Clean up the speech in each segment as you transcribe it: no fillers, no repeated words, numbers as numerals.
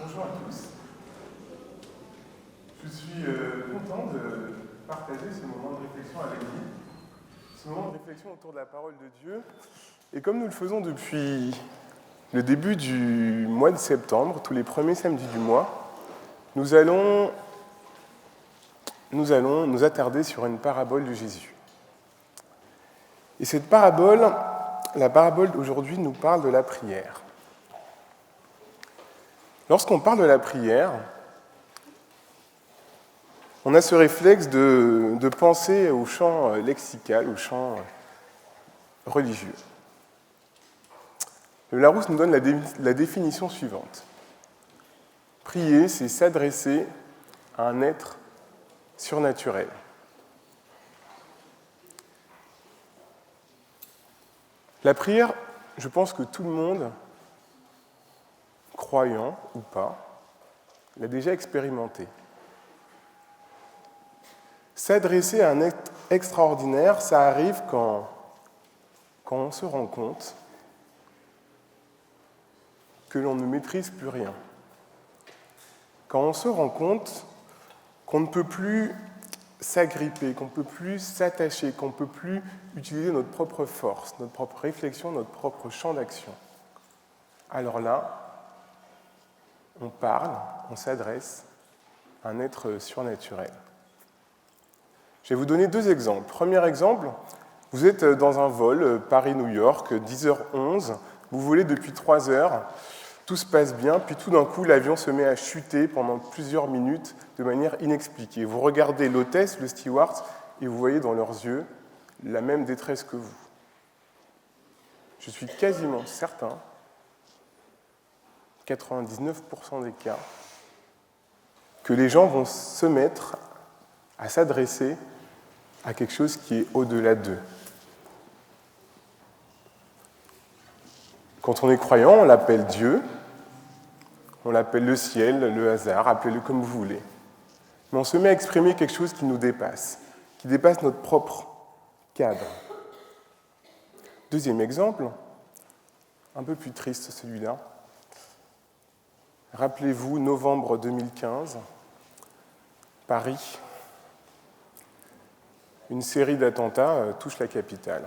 Bonjour à tous. Je suis content de partager ce moment de réflexion avec vous, ce moment de réflexion autour de la parole de Dieu. Et comme nous le faisons depuis le début du mois de septembre, tous les premiers samedis du mois, nous allons nous attarder sur une parabole de Jésus. Et cette parabole, la parabole d'aujourd'hui nous parle de la prière. Lorsqu'on parle de la prière, on a ce réflexe de penser au champ lexical, au champ religieux. Le Larousse nous donne la définition suivante. Prier, c'est s'adresser à un être surnaturel. La prière, je pense que tout le monde, croyant ou pas, l'a déjà expérimenté. S'adresser à un être extraordinaire, ça arrive quand on se rend compte que l'on ne maîtrise plus rien. Quand on se rend compte qu'on ne peut plus s'agripper, qu'on ne peut plus s'attacher, qu'on ne peut plus utiliser notre propre force, notre propre réflexion, notre propre champ d'action. Alors là, on parle, on s'adresse à un être surnaturel. Je vais vous donner deux exemples. Premier exemple, vous êtes dans un vol Paris-New York, 10h11, vous volez depuis 3 heures, tout se passe bien, puis tout d'un coup, l'avion se met à chuter pendant plusieurs minutes de manière inexpliquée. Vous regardez l'hôtesse, le steward, et vous voyez dans leurs yeux la même détresse que vous. Je suis quasiment certain, 99% des cas, que les gens vont se mettre à s'adresser à quelque chose qui est au-delà d'eux. Quand on est croyant, on l'appelle Dieu, on l'appelle le ciel, le hasard, appelez-le comme vous voulez. Mais on se met à exprimer quelque chose qui nous dépasse, qui dépasse notre propre cadre. Deuxième exemple, un peu plus triste celui-là. Rappelez-vous, novembre 2015, Paris, une série d'attentats touche la capitale.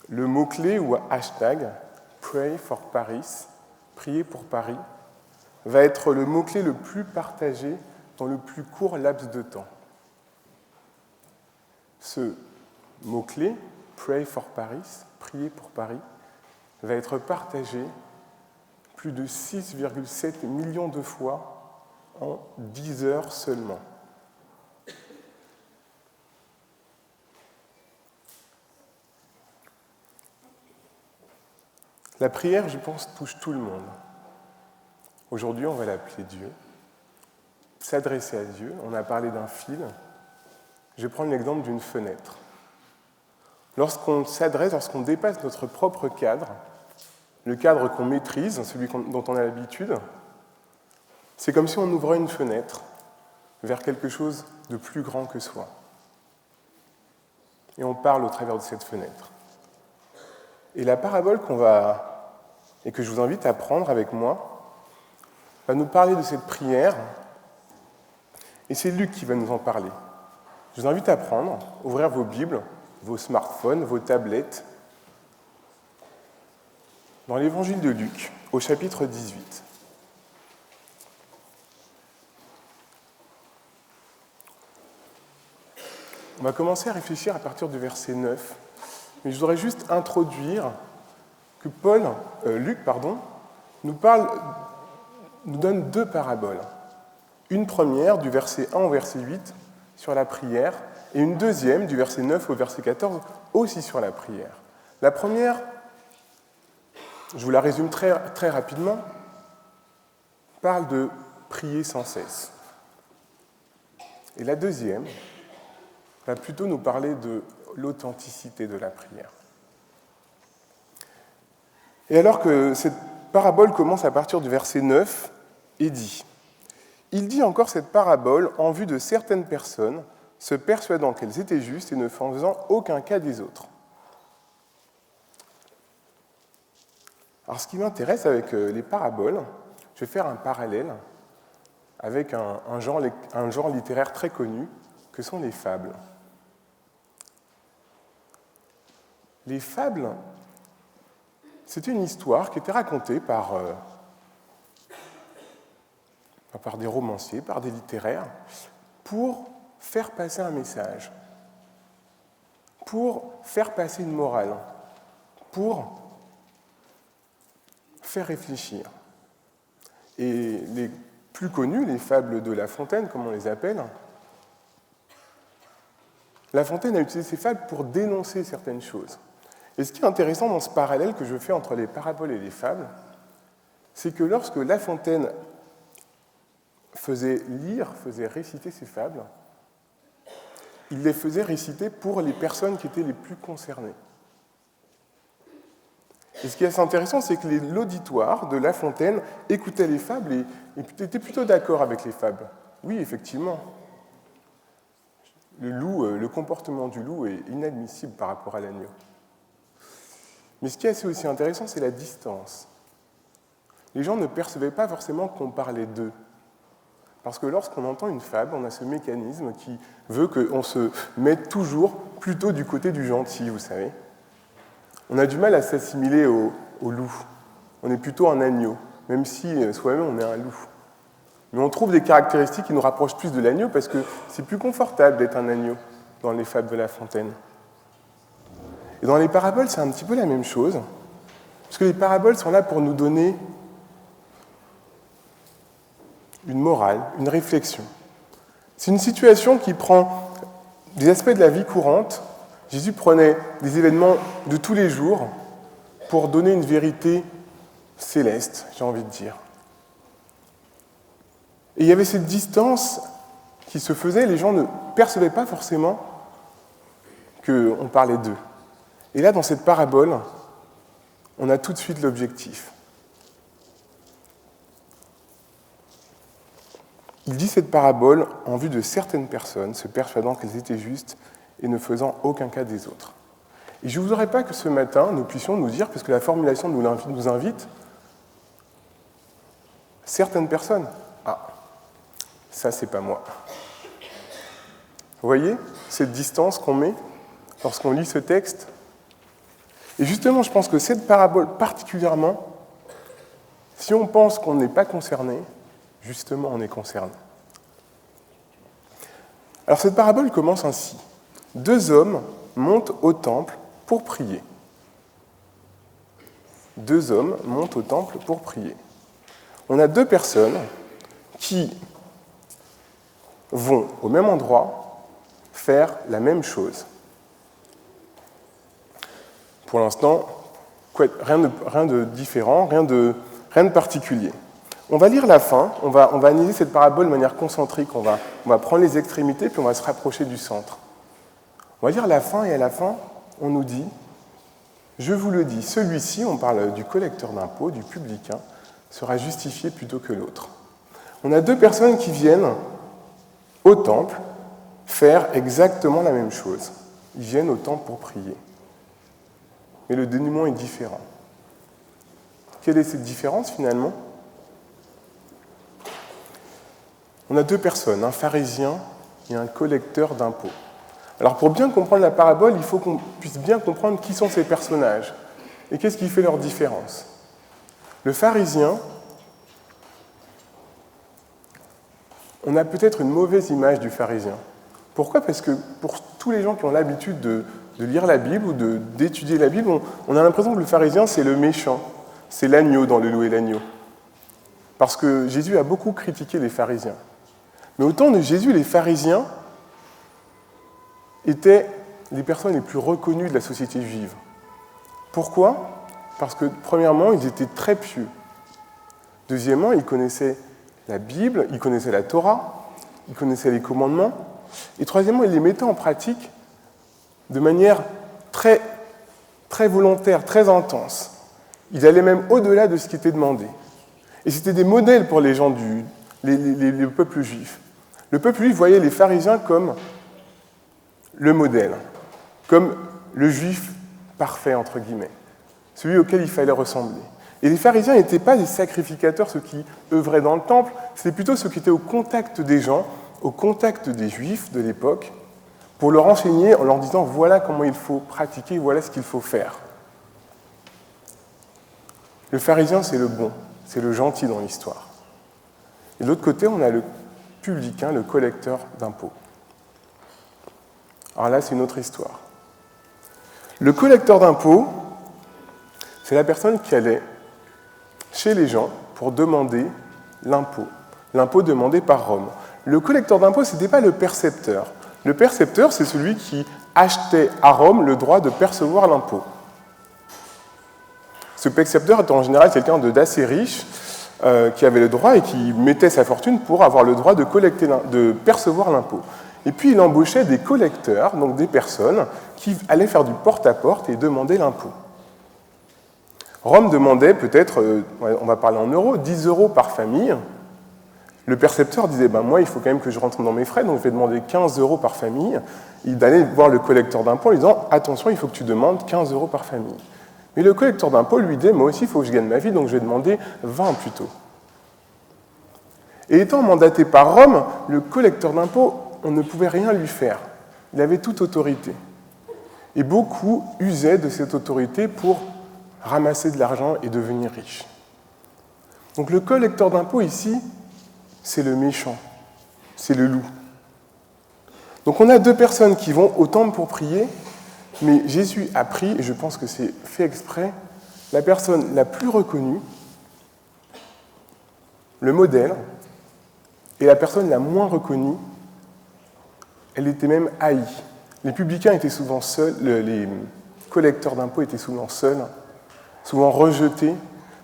Le mot-clé ou hashtag « Pray for Paris », prier pour Paris, va être le mot-clé le plus partagé dans le plus court laps de temps. Ce mot-clé, « Pray for Paris », prier pour Paris, va être partagé plus de 6,7 millions de fois en 10 heures seulement. La prière, je pense, touche tout le monde. Aujourd'hui, on va l'appeler Dieu. S'adresser à Dieu, on a parlé d'un fil. Je vais prendre l'exemple d'une fenêtre. Lorsqu'on s'adresse, lorsqu'on dépasse notre propre cadre, le cadre qu'on maîtrise, celui dont on a l'habitude, c'est comme si on ouvrait une fenêtre vers quelque chose de plus grand que soi. Et on parle au travers de cette fenêtre. Et la parabole et que je vous invite à prendre avec moi, va nous parler de cette prière, et c'est Luc qui va nous en parler. Je vous invite à ouvrir vos Bibles, vos smartphones, vos tablettes, dans l'évangile de Luc, au chapitre 18. On va commencer à réfléchir à partir du verset 9, mais je voudrais juste introduire que Luc, nous donne deux paraboles. Une première, du verset 1 au verset 8, sur la prière, et une deuxième, du verset 9 au verset 14, aussi sur la prière. La première, je vous la résume très, très rapidement, parle de prier sans cesse. Et la deuxième va plutôt nous parler de l'authenticité de la prière. Et alors que cette parabole commence à partir du verset 9, et dit « Il dit encore cette parabole en vue de certaines personnes, se persuadant qu'elles étaient justes et ne faisant aucun cas des autres. » Alors ce qui m'intéresse avec les paraboles, je vais faire un parallèle avec un genre littéraire très connu, que sont les fables. Les fables, c'est une histoire qui était racontée par des romanciers, par des littéraires, pour faire passer un message, pour faire passer une morale, pour faire réfléchir. Et les plus connues, les fables de La Fontaine, comme on les appelle, La Fontaine a utilisé ces fables pour dénoncer certaines choses. Et ce qui est intéressant dans ce parallèle que je fais entre les paraboles et les fables, c'est que lorsque La Fontaine faisait réciter ses fables, il les faisait réciter pour les personnes qui étaient les plus concernées. Et ce qui est assez intéressant, c'est que l'auditoire de La Fontaine écoutait les fables et était plutôt d'accord avec les fables. Oui, effectivement, le comportement du loup est inadmissible par rapport à l'agneau. Mais ce qui est assez aussi intéressant, c'est la distance. Les gens ne percevaient pas forcément qu'on parlait d'eux. Parce que lorsqu'on entend une fable, on a ce mécanisme qui veut qu'on se mette toujours plutôt du côté du gentil, vous savez. On a du mal à s'assimiler au loup. On est plutôt un agneau, même si soi-même on est un loup. Mais on trouve des caractéristiques qui nous rapprochent plus de l'agneau parce que c'est plus confortable d'être un agneau dans les fables de La Fontaine. Et dans les paraboles, c'est un petit peu la même chose, parce que les paraboles sont là pour nous donner une morale, une réflexion. C'est une situation qui prend des aspects de la vie courante. Jésus prenait des événements de tous les jours pour donner une vérité céleste, j'ai envie de dire. Et il y avait cette distance qui se faisait, les gens ne percevaient pas forcément qu'on parlait d'eux. Et là, dans cette parabole, on a tout de suite l'objectif. Il dit cette parabole en vue de certaines personnes, se persuadant qu'elles étaient justes et ne faisant aucun cas des autres. Et je ne voudrais pas que ce matin, nous puissions nous dire, parce que la formulation nous invite, certaines personnes, ça c'est pas moi. Vous voyez cette distance qu'on met lorsqu'on lit ce texte? Et justement, je pense que cette parabole particulièrement, si on pense qu'on n'est pas concerné, justement, on est concerné. Alors cette parabole commence ainsi. 2 hommes montent au temple pour prier. 2 hommes montent au temple pour prier. On a 2 personnes qui vont au même endroit faire la même chose. Pour l'instant, rien de différent, rien de particulier. On va lire la fin, on va analyser cette parabole de manière concentrique, on va prendre les extrémités puis on va se rapprocher du centre. On va lire la fin et à la fin, on nous dit « Je vous le dis, celui-ci, on parle du collecteur d'impôts, du publicain, sera justifié plutôt que l'autre. » On a 2 personnes qui viennent au temple faire exactement la même chose. Ils viennent au temple pour prier. Mais le dénouement est différent. Quelle est cette différence finalement? On a 2 personnes, un pharisien et un collecteur d'impôts. Alors pour bien comprendre la parabole, il faut qu'on puisse bien comprendre qui sont ces personnages et qu'est-ce qui fait leur différence. Le pharisien, on a peut-être une mauvaise image du pharisien. Pourquoi? Parce que pour tous les gens qui ont l'habitude de lire la Bible ou d'étudier la Bible, on a l'impression que le pharisien, c'est le méchant, c'est l'agneau dans Le Loup et l'agneau. Parce que Jésus a beaucoup critiqué les pharisiens. Mais au temps de Jésus, les pharisiens étaient les personnes les plus reconnues de la société juive. Pourquoi? Parce que, premièrement, ils étaient très pieux. Deuxièmement, ils connaissaient la Bible, ils connaissaient la Torah, ils connaissaient les commandements. Et troisièmement, ils les mettaient en pratique de manière très, très volontaire, très intense. Ils allaient même au-delà de ce qui était demandé. Et c'était des modèles pour les gens le peuple juif. Le peuple juif voyait les pharisiens comme le modèle, comme le juif parfait, entre guillemets, celui auquel il fallait ressembler. Et les pharisiens n'étaient pas des sacrificateurs, ceux qui œuvraient dans le temple, c'était plutôt ceux qui étaient au contact des gens, au contact des Juifs de l'époque, pour leur enseigner en leur disant voilà comment il faut pratiquer, voilà ce qu'il faut faire. Le pharisien, c'est le bon, c'est le gentil dans l'histoire. Et de l'autre côté, on a le publicain, le collecteur d'impôts. Alors là, c'est une autre histoire. Le collecteur d'impôts, c'est la personne qui allait chez les gens pour demander l'impôt demandé par Rome. Le collecteur d'impôts, ce n'était pas le percepteur. Le percepteur, c'est celui qui achetait à Rome le droit de percevoir l'impôt. Ce percepteur était en général quelqu'un d'assez riche, qui avait le droit et qui mettait sa fortune pour avoir le droit de percevoir l'impôt. Et puis il embauchait des collecteurs, donc des personnes qui allaient faire du porte-à-porte et demander l'impôt. Rome demandait peut-être, on va parler en euros, 10 € par famille. Le percepteur disait, moi il faut quand même que je rentre dans mes frais, donc je vais demander 15 € par famille. Il allait voir le collecteur d'impôts en lui disant, attention, il faut que tu demandes 15 € par famille. Mais le collecteur d'impôts lui disait, moi aussi il faut que je gagne ma vie, donc je vais demander 20 plutôt. Et étant mandaté par Rome, le collecteur d'impôts, on ne pouvait rien lui faire. Il avait toute autorité. Et beaucoup usaient de cette autorité pour ramasser de l'argent et devenir riches. Donc le collecteur d'impôts ici, c'est le méchant, c'est le loup. Donc on a deux personnes qui vont au temple pour prier, mais Jésus a pris, et je pense que c'est fait exprès, la personne la plus reconnue, le modèle, et la personne la moins reconnue, elle était même haïe. Les publicains étaient souvent seuls, les collecteurs d'impôts étaient souvent seuls, souvent rejetés,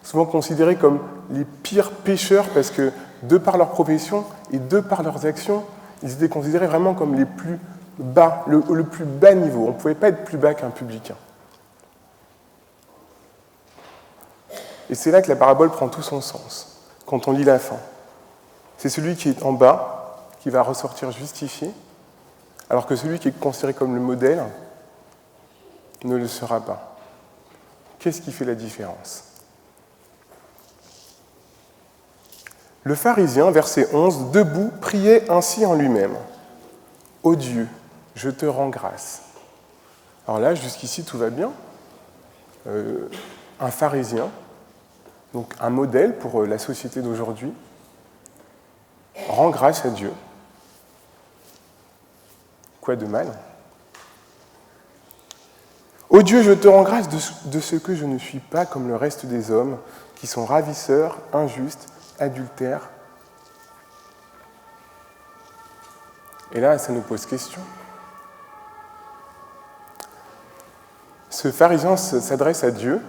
souvent considérés comme les pires pécheurs parce que, de par leur profession et de par leurs actions, ils étaient considérés vraiment comme les plus bas, le plus bas niveau. On ne pouvait pas être plus bas qu'un publicain. Et c'est là que la parabole prend tout son sens, quand on lit la fin. C'est celui qui est en bas qui va ressortir justifié, alors que celui qui est considéré comme le modèle ne le sera pas. Qu'est-ce qui fait la différence ? Le pharisien, verset 11, debout, priait ainsi en lui-même. « Ô Dieu, je te rends grâce. » Alors là, jusqu'ici, tout va bien. Un pharisien, donc un modèle pour la société d'aujourd'hui, rend grâce à Dieu. Quoi de mal ? Ô Dieu, je te rends grâce de ce que je ne suis pas comme le reste des hommes, qui sont ravisseurs, injustes, adultères. Et là, ça nous pose question. Ce pharisien s'adresse à Dieu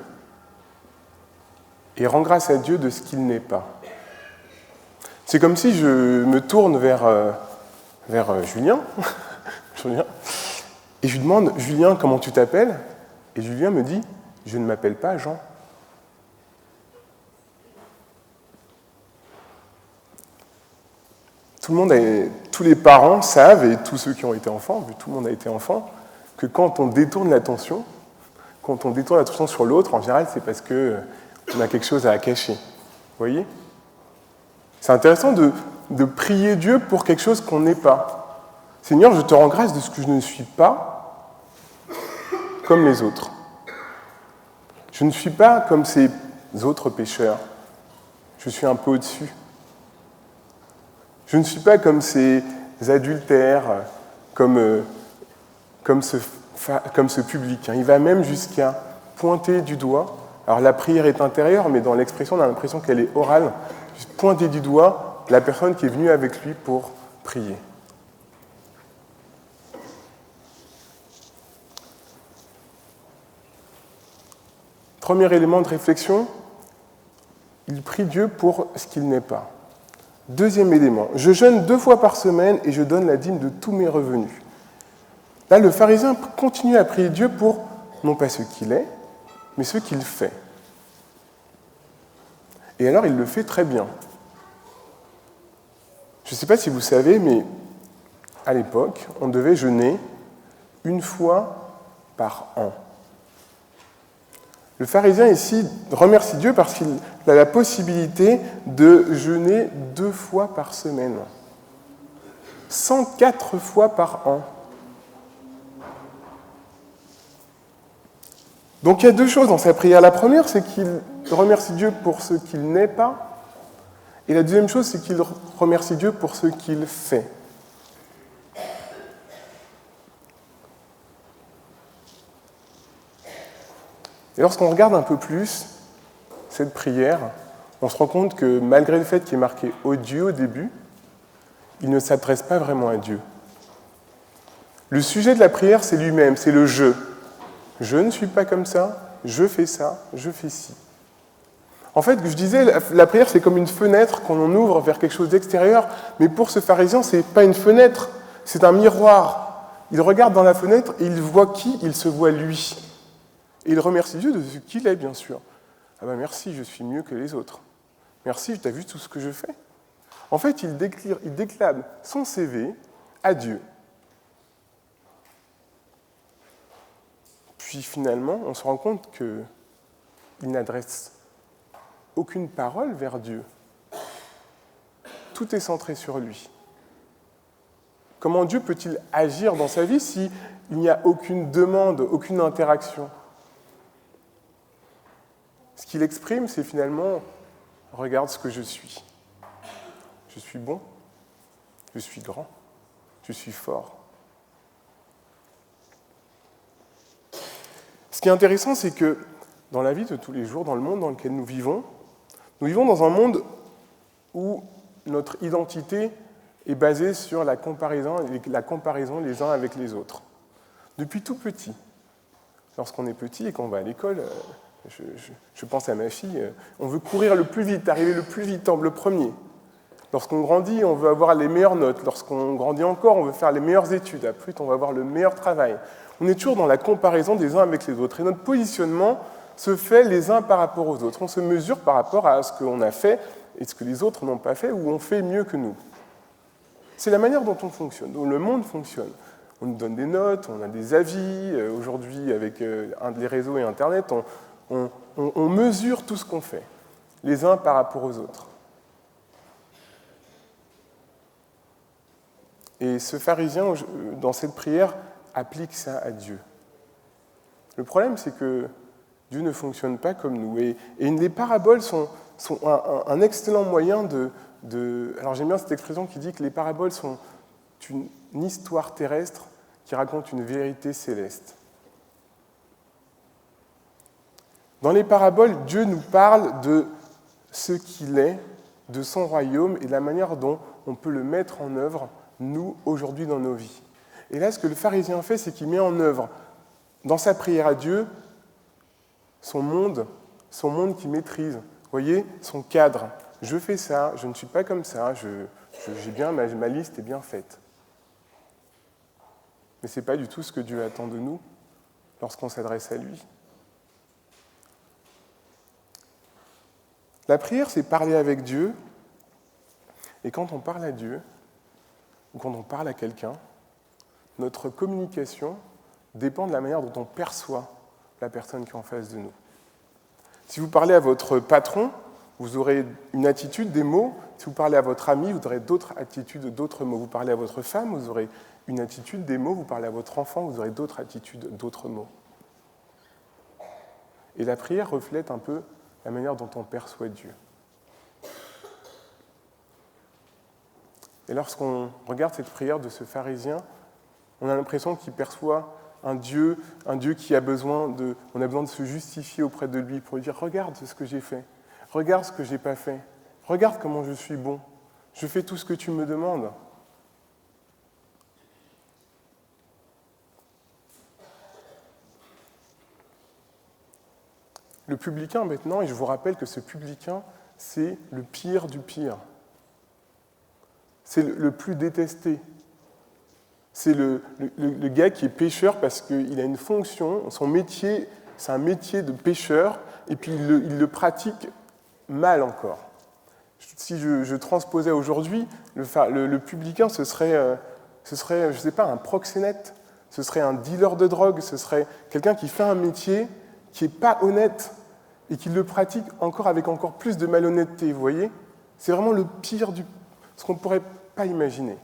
et rend grâce à Dieu de ce qu'il n'est pas. C'est comme si je me tourne vers Julien, et je lui demande « Julien, comment tu t'appelles ?» Et Julien me dit « Je ne m'appelle pas Jean. » Tous les parents savent, et tous ceux qui ont été enfants, vu que tout le monde a été enfant, que quand on détourne l'attention sur l'autre, en général, c'est parce qu'on a quelque chose à cacher. Vous voyez ? C'est intéressant de prier Dieu pour quelque chose qu'on n'est pas. Seigneur, je te rends grâce de ce que je ne suis pas comme les autres. Je ne suis pas comme ces autres pécheurs. Je suis un peu au-dessus. Je ne suis pas comme ces adultères, comme ce publicain. Il va même jusqu'à pointer du doigt. Alors la prière est intérieure, mais dans l'expression, on a l'impression qu'elle est orale. Pointer du doigt la personne qui est venue avec lui pour prier. Premier élément de réflexion, il prie Dieu pour ce qu'il n'est pas. Deuxième élément, je jeûne 2 fois par semaine et je donne la dîme de tous mes revenus. Là, le pharisien continue à prier Dieu pour, non pas ce qu'il est, mais ce qu'il fait. Et alors, il le fait très bien. Je ne sais pas si vous savez, mais à l'époque, on devait jeûner 1 fois par an. Le pharisien ici remercie Dieu parce qu'il a la possibilité de jeûner 2 fois par semaine, 104 fois par an. Donc il y a 2 choses dans sa prière. La première, c'est qu'il remercie Dieu pour ce qu'il n'est pas. Et la deuxième chose, c'est qu'il remercie Dieu pour ce qu'il fait. Et lorsqu'on regarde un peu plus cette prière, on se rend compte que malgré le fait qu'il est marqué « au Dieu » au début, il ne s'adresse pas vraiment à Dieu. Le sujet de la prière, c'est lui-même, c'est le « je ». Je ne suis pas comme ça, je fais ci. En fait, je disais, la prière, c'est comme une fenêtre qu'on ouvre vers quelque chose d'extérieur, mais pour ce pharisien, ce n'est pas une fenêtre, c'est un miroir. Il regarde dans la fenêtre et il voit qui? Il se voit lui. Et il remercie Dieu de ce qu'il est, bien sûr. Ah ben merci, je suis mieux que les autres. Merci, tu as vu tout ce que je fais. En fait, il déclame son CV à Dieu. Puis finalement, on se rend compte qu'il n'adresse aucune parole vers Dieu. Tout est centré sur lui. Comment Dieu peut-il agir dans sa vie s'il n'y a aucune demande, aucune interaction? Ce qu'il exprime, c'est finalement « regarde ce que je suis. Je suis bon, je suis grand, je suis fort. » Ce qui est intéressant, c'est que dans la vie de tous les jours, dans le monde dans lequel nous vivons dans un monde où notre identité est basée sur la comparaison les uns avec les autres. Depuis tout petit, lorsqu'on est petit et qu'on va à l'école, je pense à ma fille, on veut courir le plus vite, arriver le plus vite, le premier. Lorsqu'on grandit, on veut avoir les meilleures notes. Lorsqu'on grandit encore, on veut faire les meilleures études. À plus, on va avoir le meilleur travail. On est toujours dans la comparaison des uns avec les autres. Et notre positionnement se fait les uns par rapport aux autres. On se mesure par rapport à ce qu'on a fait et ce que les autres n'ont pas fait ou ont fait mieux que nous. C'est la manière dont on fonctionne, dont le monde fonctionne. On nous donne des notes, on a des avis. Aujourd'hui, avec les réseaux et Internet, on mesure tout ce qu'on fait, les uns par rapport aux autres. Et ce pharisien, dans cette prière, applique ça à Dieu. Le problème, c'est que Dieu ne fonctionne pas comme nous. Et les paraboles sont un excellent moyen de... Alors j'aime bien cette expression qui dit que les paraboles sont une histoire terrestre qui raconte une vérité céleste. Dans les paraboles, Dieu nous parle de ce qu'il est, de son royaume et de la manière dont on peut le mettre en œuvre, nous, aujourd'hui, dans nos vies. Et là, ce que le pharisien fait, c'est qu'il met en œuvre, dans sa prière à Dieu, son monde qu'il maîtrise. Vous voyez, son cadre. Je fais ça, je ne suis pas comme ça, j'ai bien, ma liste est bien faite. Mais ce n'est pas du tout ce que Dieu attend de nous lorsqu'on s'adresse à lui. La prière, c'est parler avec Dieu. Et quand on parle à Dieu, ou quand on parle à quelqu'un, notre communication dépend de la manière dont on perçoit la personne qui est en face de nous. Si vous parlez à votre patron, vous aurez une attitude, des mots. Si vous parlez à votre ami, vous aurez d'autres attitudes, d'autres mots. Vous parlez à votre femme, vous aurez une attitude, des mots. Vous parlez à votre enfant, vous aurez d'autres attitudes, d'autres mots. Et la prière reflète un peu la manière dont on perçoit Dieu. Et lorsqu'on regarde cette prière de ce pharisien, on a l'impression qu'il perçoit un Dieu qui a besoin de se justifier auprès de lui pour lui dire « Regarde ce que j'ai fait, regarde ce que je n'ai pas fait, regarde comment je suis bon, je fais tout ce que tu me demandes. » Le publicain maintenant, et je vous rappelle que ce publicain, c'est le pire du pire. C'est le plus détesté. C'est le gars qui est pêcheur parce qu'il a une fonction, son métier, c'est un métier de pêcheur, et puis il le pratique mal encore. Si je transposais aujourd'hui, le publicain, ce serait, je ne sais pas, un proxénète, ce serait un dealer de drogue, ce serait quelqu'un qui fait un métier n'est pas honnête et qui le pratique encore avec encore plus de malhonnêteté, vous voyez? C'est vraiment le pire ce qu'on ne pourrait pas imaginer.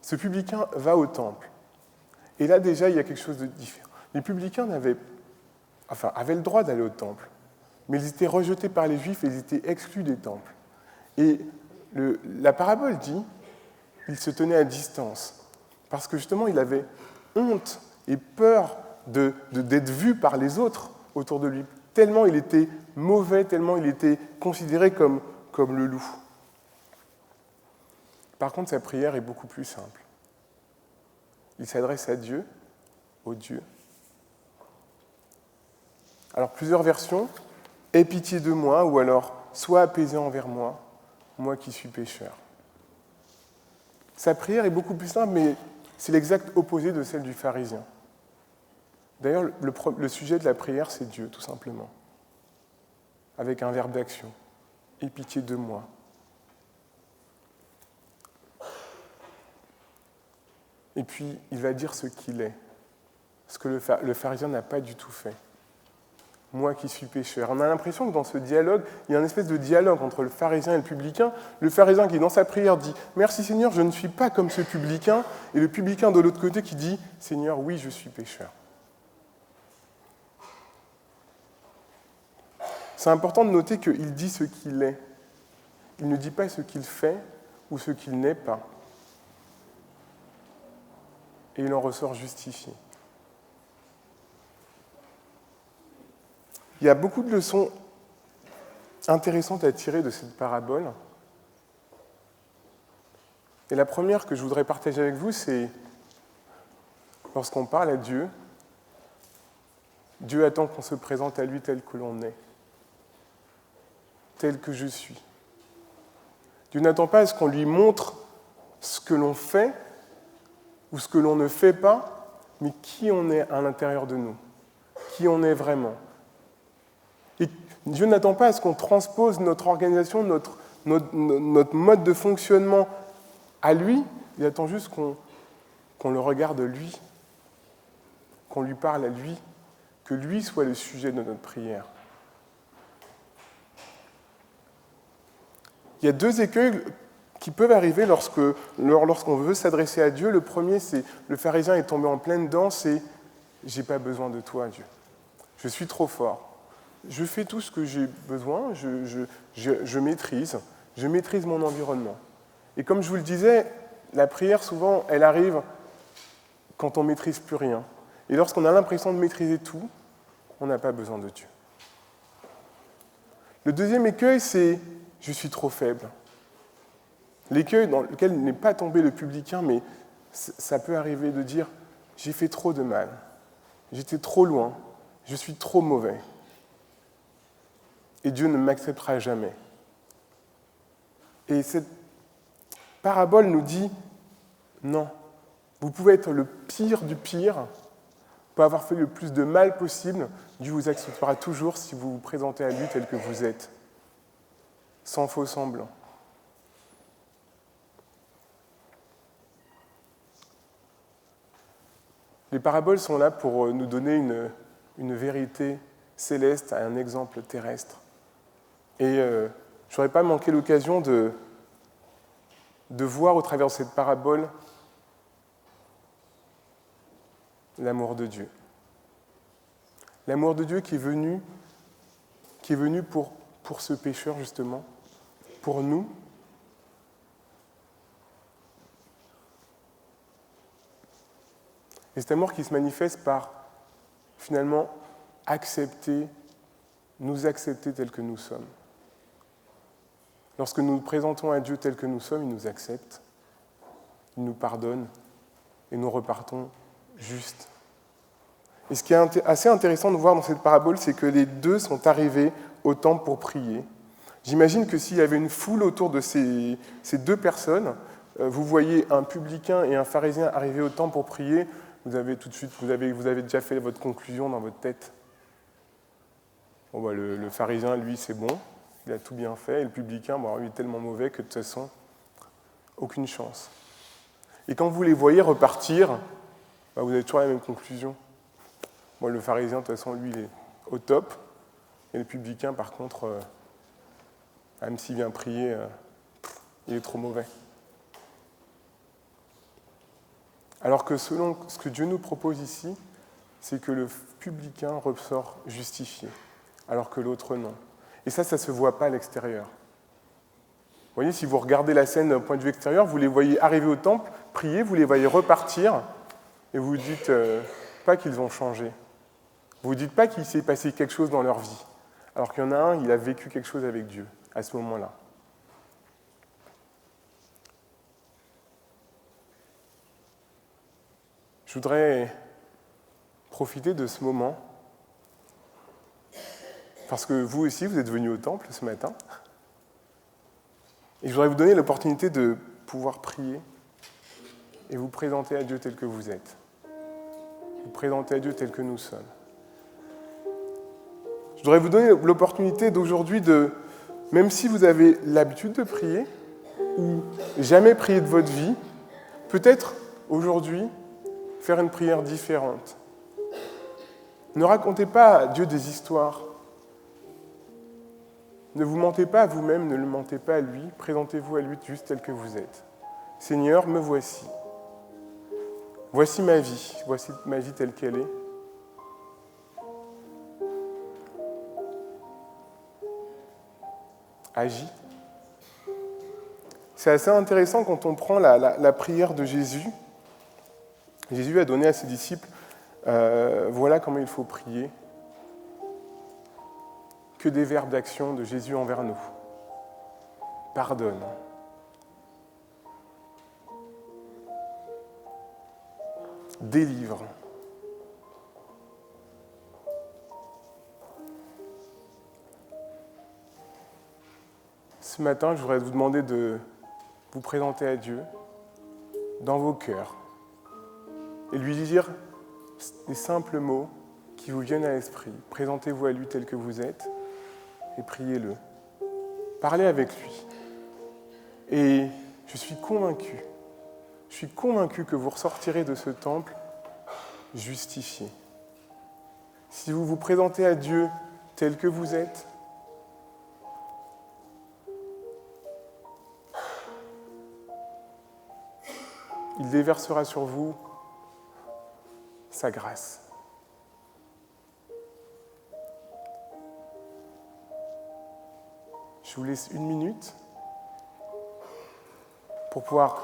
Ce publicain va au temple. Et là, déjà, il y a quelque chose de différent. Les publicains avaient le droit d'aller au temple, mais ils étaient rejetés par les Juifs et ils étaient exclus des temples. Et la parabole dit qu'il se tenait à distance, parce que justement, il avait honte et peur d'être vu par les autres autour de lui, tellement il était mauvais, tellement il était considéré comme le loup. Par contre, sa prière est beaucoup plus simple. Il s'adresse à Dieu, au Dieu. Alors, plusieurs versions. « Aie pitié de moi » ou alors « Sois apaisé envers moi, moi qui suis pécheur ». Sa prière est beaucoup plus simple, mais c'est l'exact opposé de celle du pharisien. D'ailleurs, le sujet de la prière, c'est Dieu, tout simplement, avec un verbe d'action. « Aie pitié de moi ». Et puis, il va dire ce qu'il est, ce que le pharisien n'a pas du tout fait. Moi qui suis pécheur. On a l'impression que dans ce dialogue, il y a une espèce de dialogue entre le pharisien et le publicain. Le pharisien qui, dans sa prière, dit « Merci Seigneur, je ne suis pas comme ce publicain », et le publicain de l'autre côté qui dit « Seigneur, oui, je suis pécheur ». C'est important de noter qu'il dit ce qu'il est. Il ne dit pas ce qu'il fait ou ce qu'il n'est pas. Et il en ressort justifié. Il y a beaucoup de leçons intéressantes à tirer de cette parabole. Et la première que je voudrais partager avec vous, c'est lorsqu'on parle à Dieu, Dieu attend qu'on se présente à lui tel que l'on est, tel que je suis. Dieu n'attend pas à ce qu'on lui montre ce que l'on fait ou ce que l'on ne fait pas, mais qui on est à l'intérieur de nous, qui on est vraiment. Et Dieu n'attend pas à ce qu'on transpose notre organisation, notre mode de fonctionnement à lui, il attend juste qu'on le regarde lui, qu'on lui parle à lui, que lui soit le sujet de notre prière. Il y a deux écueils qui peuvent arriver lorsqu'on veut s'adresser à Dieu. Le premier, c'est le pharisien est tombé en pleine danse et « j'ai pas besoin de toi, Dieu. Je suis trop fort. Je fais tout ce que j'ai besoin, je maîtrise mon environnement. » Et comme je vous le disais, la prière, souvent, elle arrive quand on ne maîtrise plus rien. Et lorsqu'on a l'impression de maîtriser tout, on n'a pas besoin de Dieu. Le deuxième écueil, c'est « je suis trop faible ». L'écueil dans lequel n'est pas tombé le publicain, mais ça peut arriver de dire « j'ai fait trop de mal, j'étais trop loin, je suis trop mauvais ». Et Dieu ne m'acceptera jamais. Et cette parabole nous dit « non, vous pouvez être le pire du pire, pour avoir fait le plus de mal possible, Dieu vous acceptera toujours si vous vous présentez à lui tel que vous êtes, sans faux semblant. » Les paraboles sont là pour nous donner une vérité céleste à un exemple terrestre. Et je n'aurais pas manqué l'occasion de voir au travers de cette parabole l'amour de Dieu. L'amour de Dieu qui est venu pour ce pécheur, justement, pour nous. Et cet amour qui se manifeste par, finalement, nous accepter tels que nous sommes. Lorsque nous nous présentons à Dieu tel que nous sommes, il nous accepte, il nous pardonne, et nous repartons justes. Et ce qui est assez intéressant de voir dans cette parabole, c'est que les deux sont arrivés au temple pour prier. J'imagine que s'il y avait une foule autour de ces deux personnes, vous voyez un publicain et un pharisien arriver au temple pour prier, vous avez déjà fait votre conclusion dans votre tête. Bon, bah, le pharisien, lui, c'est bon, il a tout bien fait, et le publicain, il est tellement mauvais que de toute façon, aucune chance. Et quand vous les voyez repartir, vous avez toujours la même conclusion. Bon, le pharisien, de toute façon, lui, il est au top. Et le publicain, par contre, même s'il vient prier, il est trop mauvais. Alors que selon ce que Dieu nous propose ici, c'est que le publicain ressort justifié, alors que l'autre non. Et ça ne se voit pas à l'extérieur. Vous voyez, si vous regardez la scène d'un point de vue extérieur, vous les voyez arriver au temple, prier, vous les voyez repartir, et vous ne vous dites pas qu'ils ont changé. Vous ne vous dites pas qu'il s'est passé quelque chose dans leur vie, alors qu'il y en a un, il a vécu quelque chose avec Dieu à ce moment-là. Je voudrais profiter de ce moment, parce que vous aussi, vous êtes venus au temple ce matin, et je voudrais vous donner l'opportunité de pouvoir prier et vous présenter à Dieu tel que vous êtes, vous présenter à Dieu tel que nous sommes. Je voudrais vous donner l'opportunité d'aujourd'hui de, même si vous avez l'habitude de prier, ou jamais prié de votre vie, peut-être aujourd'hui faire une prière différente. Ne racontez pas à Dieu des histoires. Ne vous mentez pas à vous-même, ne le mentez pas à lui, présentez-vous à lui juste tel que vous êtes. Seigneur, me voici. Voici ma vie telle qu'elle est. Agis. C'est assez intéressant quand on prend la prière de Jésus. Jésus a donné à ses disciples, voilà comment il faut prier. Que des verbes d'action de Jésus envers nous. Pardonne. Délivre. Ce matin, je voudrais vous demander de vous présenter à Dieu dans vos cœurs et lui dire des simples mots qui vous viennent à l'esprit. Présentez-vous à lui tel que vous êtes et priez-le. Parlez avec lui. Et je suis convaincu que vous ressortirez de ce temple justifié. Si vous vous présentez à Dieu tel que vous êtes, il déversera sur vous sa grâce. Je vous laisse 1 minute pour pouvoir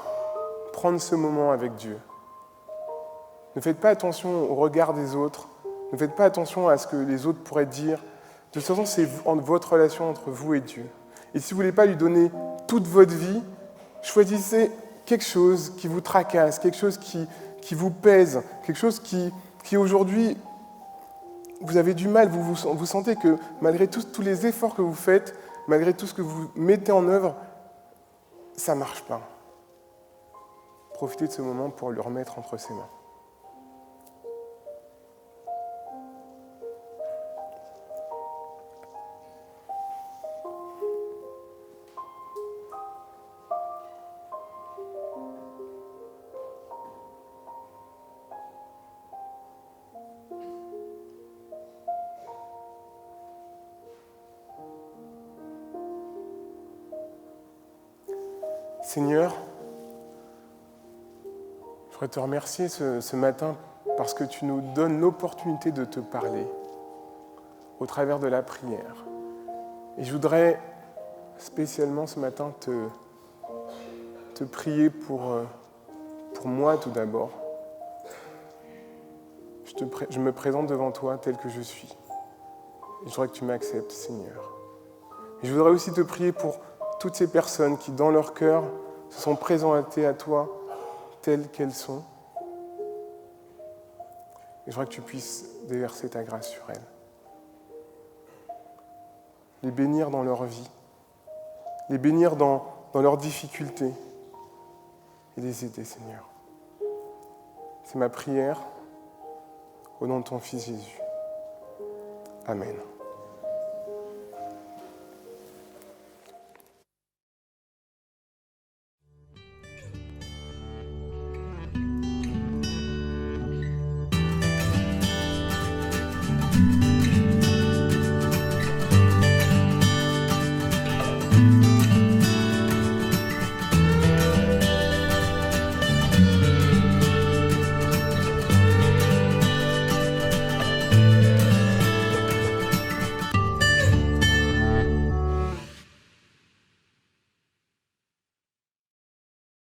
prendre ce moment avec Dieu. Ne faites pas attention au regard des autres. Ne faites pas attention à ce que les autres pourraient dire. De toute façon, c'est votre relation entre vous et Dieu. Et si vous ne voulez pas lui donner toute votre vie, choisissez quelque chose qui vous tracasse, quelque chose qui vous pèse, quelque chose qui aujourd'hui, vous avez du mal, vous sentez que malgré tous les efforts que vous faites, malgré tout ce que vous mettez en œuvre, ça ne marche pas. Profitez de ce moment pour le remettre entre ses mains. Seigneur, je voudrais te remercier ce matin parce que tu nous donnes l'opportunité de te parler au travers de la prière. Et je voudrais spécialement ce matin te prier pour moi tout d'abord. Je me présente devant toi tel que je suis. Et je voudrais que tu m'acceptes, Seigneur. Et je voudrais aussi te prier pour toutes ces personnes qui, dans leur cœur, se sont présentées à toi telles qu'elles sont. Et je voudrais que tu puisses déverser ta grâce sur elles. Les bénir dans leur vie, les bénir dans leurs difficultés et les aider, Seigneur. C'est ma prière au nom de ton Fils Jésus. Amen.